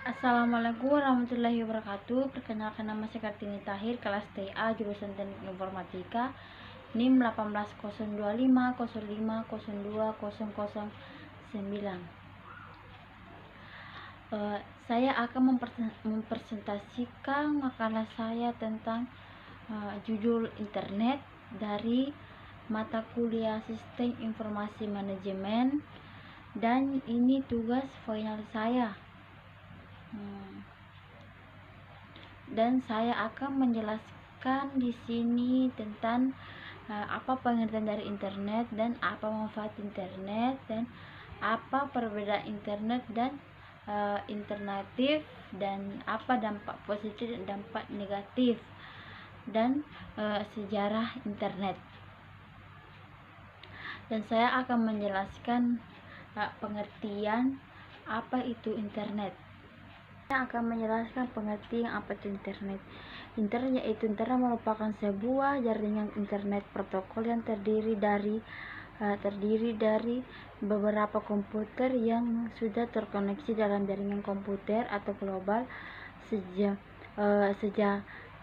Assalamualaikum warahmatullahi wabarakatuh. Perkenalkan, nama saya Kartini Tahir, kelas TA, jurusan Teknik Informatika, NIM 1802505020009. Saya akan mempresentasikan makalah saya tentang judul internet dari mata kuliah Sistem Informasi Manajemen, dan ini tugas final saya. Dan saya akan menjelaskan di sini tentang apa pengertian dari internet dan apa manfaat internet dan apa perbedaan internet dan alternatif, dan apa dampak positif dan dampak negatif, dan sejarah internet. Dan saya akan menjelaskan pengertian apa itu internet. Saya akan menjelaskan pengertian apa itu internet. Internet yaitu internet merupakan sebuah jaringan internet protokol yang terdiri dari beberapa komputer yang sudah terkoneksi dalam jaringan komputer atau global.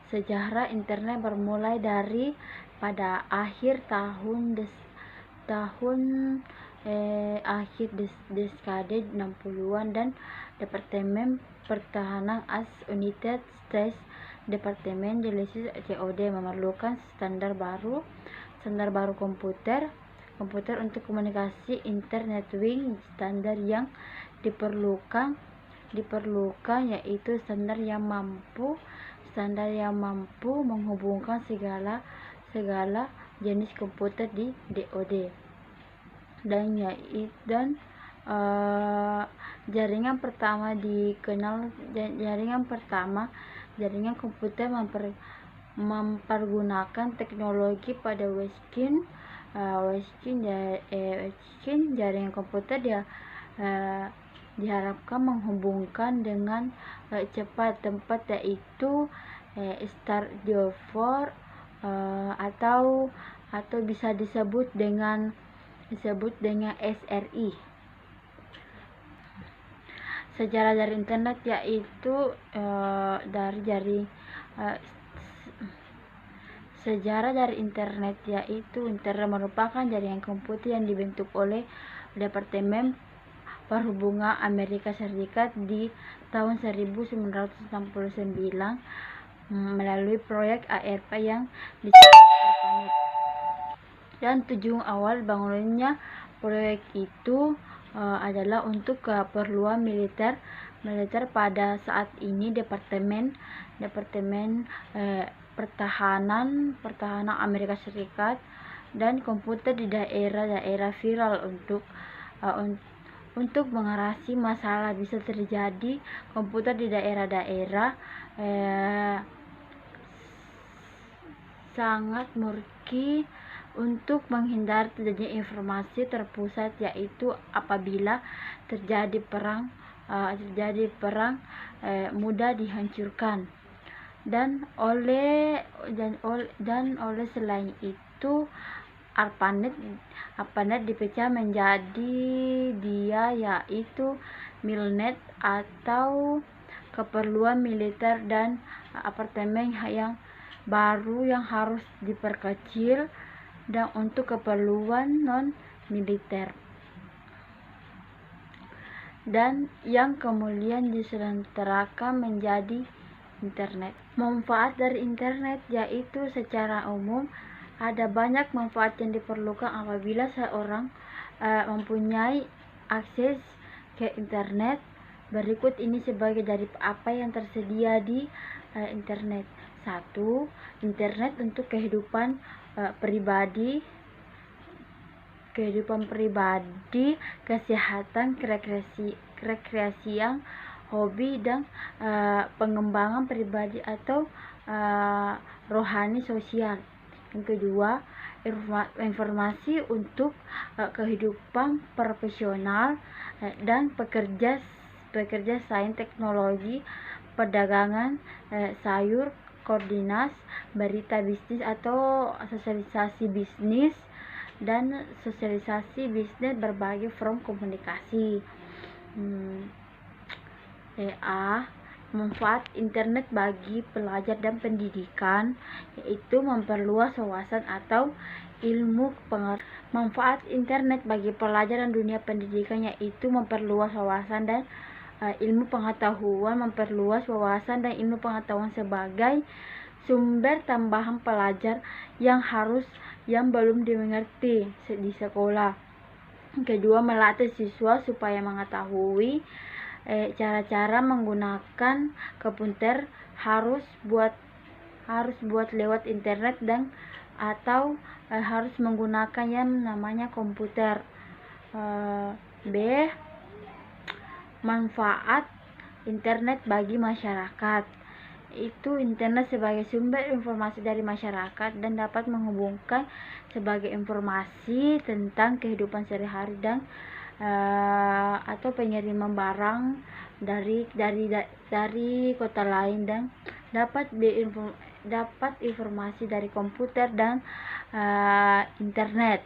Sejarah internet bermulai dari pada akhir dekade 60-an, dan Departemen Pertahanan AS United States Department Defense (DoD) memerlukan standar baru komputer untuk komunikasi internetworking. Standar yang diperlukan yaitu standar yang mampu menghubungkan segala jenis komputer di DoD, dan jaringan komputer mempergunakan teknologi pada Westkin. Jaringan komputer diharapkan menghubungkan dengan cepat tempat, yaitu Stardust atau bisa disebut dengan SRI. Sejarah dari internet yaitu internet merupakan jaringan komputer yang dibentuk oleh Departemen Perhubungan Amerika Serikat di tahun 1969 melalui proyek ARP yang disebut ARPANET. Dan tujuan awal bangunannya proyek itu adalah untuk keperluan militer. Pada saat ini Departemen Pertahanan Amerika Serikat dan komputer di daerah viral untuk mengatasi masalah bisa terjadi komputer di daerah sangat murki untuk menghindari terjadinya informasi terpusat, yaitu apabila terjadi perang mudah dihancurkan. Dan oleh selain itu ARPANET dipecah menjadi yaitu MILNET atau keperluan militer, dan apartemen yang baru yang harus diperkecil dan untuk keperluan non militer, dan yang kemudian diselenggarakan menjadi internet. Manfaat dari internet yaitu secara umum ada banyak manfaat yang diperlukan apabila seorang mempunyai akses ke internet. Berikut ini sebagai dari apa yang tersedia di internet. 1. Internet untuk kehidupan pribadi, kesehatan, rekreasi, hobi, dan pengembangan pribadi atau rohani sosial. Yang kedua, informasi untuk kehidupan profesional dan pekerja sains, teknologi, perdagangan, sayur, koordinasi, berita bisnis atau sosialisasi bisnis, dan sosialisasi bisnis berbagai form komunikasi. A. Manfaat internet bagi pelajar dan pendidikan, yaitu memperluas wawasan atau ilmu pengetahuan. Manfaat internet bagi pelajar dan dunia pendidikan, yaitu memperluas wawasan dan ilmu pengetahuan, memperluas wawasan dan ilmu pengetahuan sebagai sumber tambahan pelajar yang belum dimengerti di sekolah. Kedua, melatih siswa supaya mengetahui cara-cara menggunakan komputer, harus buat lewat internet dan atau harus menggunakan yang namanya komputer. B. Manfaat internet bagi masyarakat, itu internet sebagai sumber informasi dari masyarakat dan dapat menghubungkan sebagai informasi tentang kehidupan sehari-hari dan atau pengiriman barang dari kota lain, dan dapat informasi dari komputer dan internet.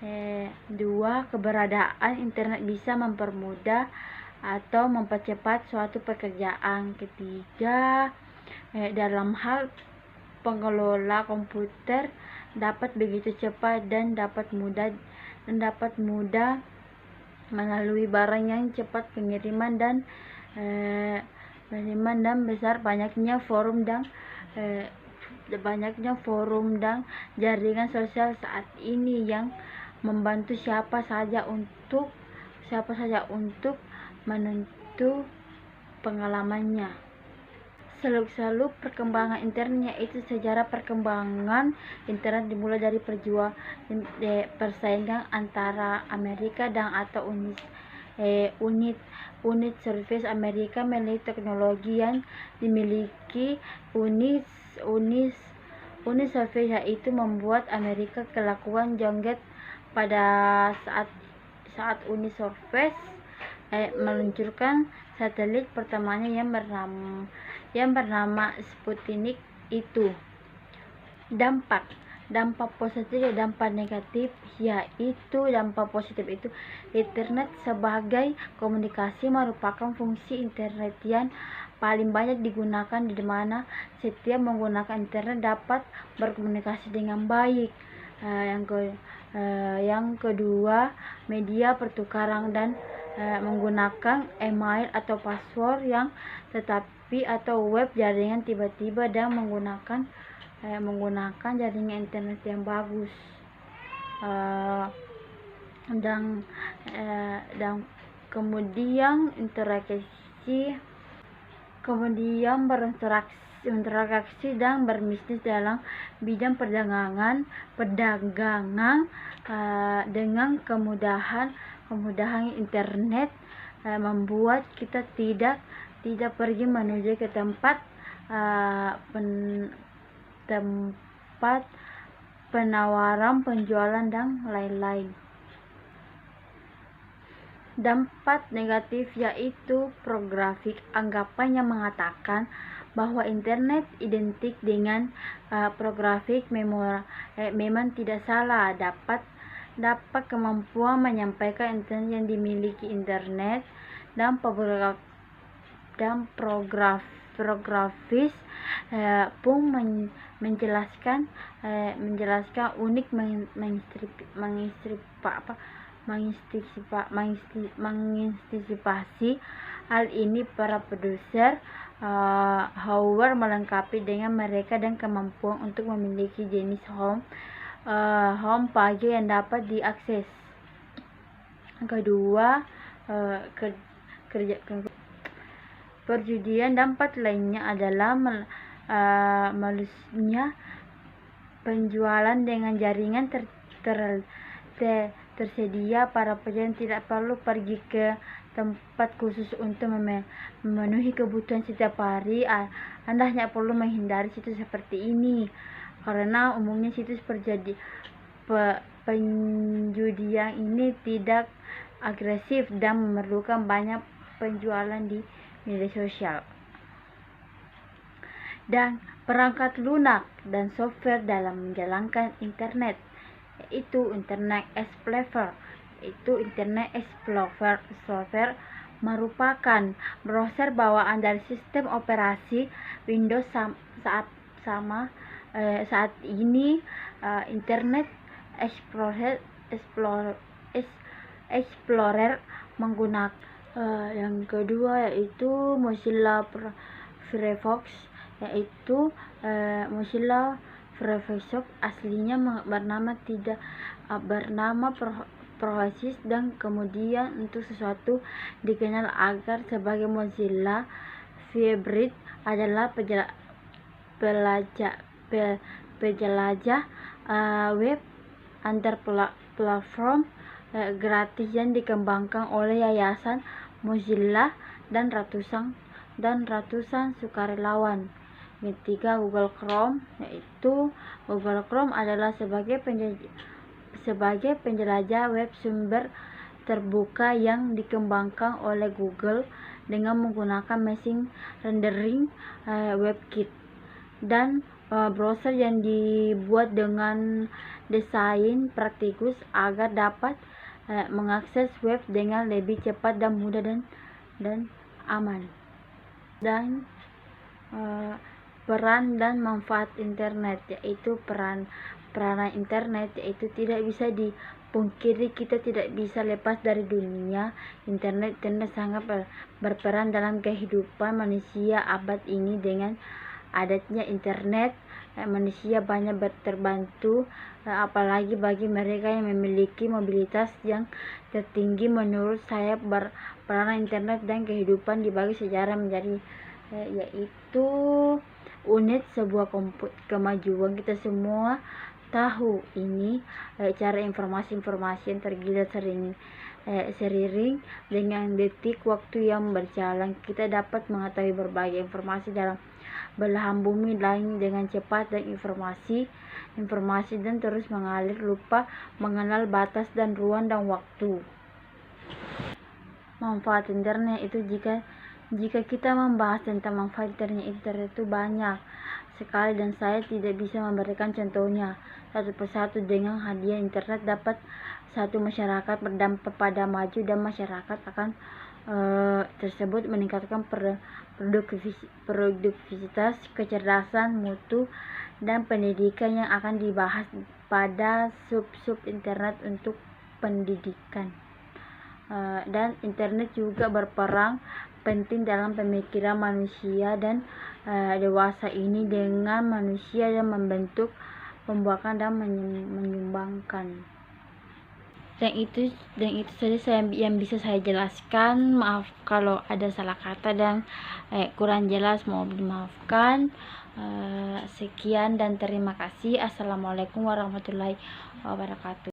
2. Keberadaan internet bisa mempermudah atau mempercepat suatu pekerjaan. Ketiga, dalam hal pengelola komputer dapat begitu cepat dan dapat mudah melalui barang yang cepat pengiriman dan besar banyaknya forum dan jaringan sosial saat ini yang membantu siapa saja untuk menentu pengalamannya. Seluk-seluk perkembangan internet, yaitu sejarah perkembangan internet dimulai dari persaingan antara Amerika dan atau unit service Amerika melihat teknologi yang dimiliki unit service, yaitu membuat Amerika kelakuan joget pada saat unit service meluncurkan satelit pertamanya yang bernama Sputnik itu. Dampak positif dan dampak negatif, yaitu dampak positif itu internet sebagai komunikasi merupakan fungsi internet yang paling banyak digunakan, di mana setiap menggunakan internet dapat berkomunikasi dengan baik. Yang kedua, media pertukaran dan menggunakan email atau password yang tetapi atau web jaringan tiba-tiba dan menggunakan jaringan internet yang bagus. Dan kemudian berinteraksi dan berbisnis dalam bidang perdagangan dengan kemudahan internet membuat kita tidak pergi menuju ke tempat penawaran, penjualan dan lain-lain. Dampak negatif, yaitu pornografi. Anggapan yang mengatakan bahwa internet identik dengan pornografi memang tidak salah. Dapat kemampuan menyampaikan internet yang dimiliki internet dan pornografis pun menjelaskan unik mengantisipasi hal ini. Para produser hardware melengkapi dengan mereka dan kemampuan untuk memiliki jenis home page yang dapat diakses. Kedua, perjudian. Dampak lainnya adalah meluasnya penjualan dengan jaringan tersedia. Para pejalan tidak perlu pergi ke tempat khusus untuk memenuhi kebutuhan setiap hari. Anda hanya perlu menghindari situs seperti ini, karena umumnya situs penjudian ini tidak agresif dan memerlukan banyak penjualan di media sosial. Dan perangkat lunak dan software dalam menjalankan internet, yaitu Internet Explorer. Internet Explorer merupakan browser bawaan dari sistem operasi Windows. Saat ini Internet Explorer menggunakan yang kedua yaitu Mozilla Firefox, yaitu Mozilla Firefox aslinya bernama Proses dan kemudian untuk sesuatu dikenal agar sebagai Mozilla Firebird adalah penjelajah web antar platform gratis yang dikembangkan oleh Yayasan Mozilla dan ratusan sukarelawan. Ketiga, Google Chrome, yaitu Google Chrome adalah sebagai penjelajah web sumber terbuka yang dikembangkan oleh Google dengan menggunakan mesin rendering WebKit dan browser yang dibuat dengan desain praktis agar dapat mengakses web dengan lebih cepat dan mudah dan aman. Dan peran dan manfaat internet, yaitu peranan internet, yaitu tidak bisa dipungkiri, kita tidak bisa lepas dari dunia internet. Sangat berperan dalam kehidupan manusia abad ini. Dengan adanya internet, manusia banyak terbantu, apalagi bagi mereka yang memiliki mobilitas yang tertinggi. Menurut saya, peranan internet dan kehidupan dibagi sejarah menjadi yaitu unit sebuah kemajuan. Kita semua tahu ini cara informasi yang tergila seiring dengan detik waktu yang berjalan. Kita dapat mengetahui berbagai informasi dalam belahan bumi lain dengan cepat, dan informasi dan terus mengalir, lupa mengenal batas dan ruang dan waktu. Manfaat internet itu, jika kita membahas tentang manfaat internet itu banyak sekali dan saya tidak bisa memberikan contohnya satu persatu. Dengan hadiah internet dapat satu masyarakat berdampak pada maju, dan masyarakat akan tersebut meningkatkan produktivitas, kecerdasan, mutu, dan pendidikan yang akan dibahas pada sub internet untuk pendidikan. Dan internet juga berperan penting dalam pemikiran manusia dan dewasa ini, dengan manusia yang membentuk, membuahkan, dan menyumbangkan. Dan itu saja yang bisa saya jelaskan. Maaf kalau ada salah kata dan kurang jelas, mohon dimaafkan. Sekian dan terima kasih. Assalamualaikum warahmatullahi wabarakatuh.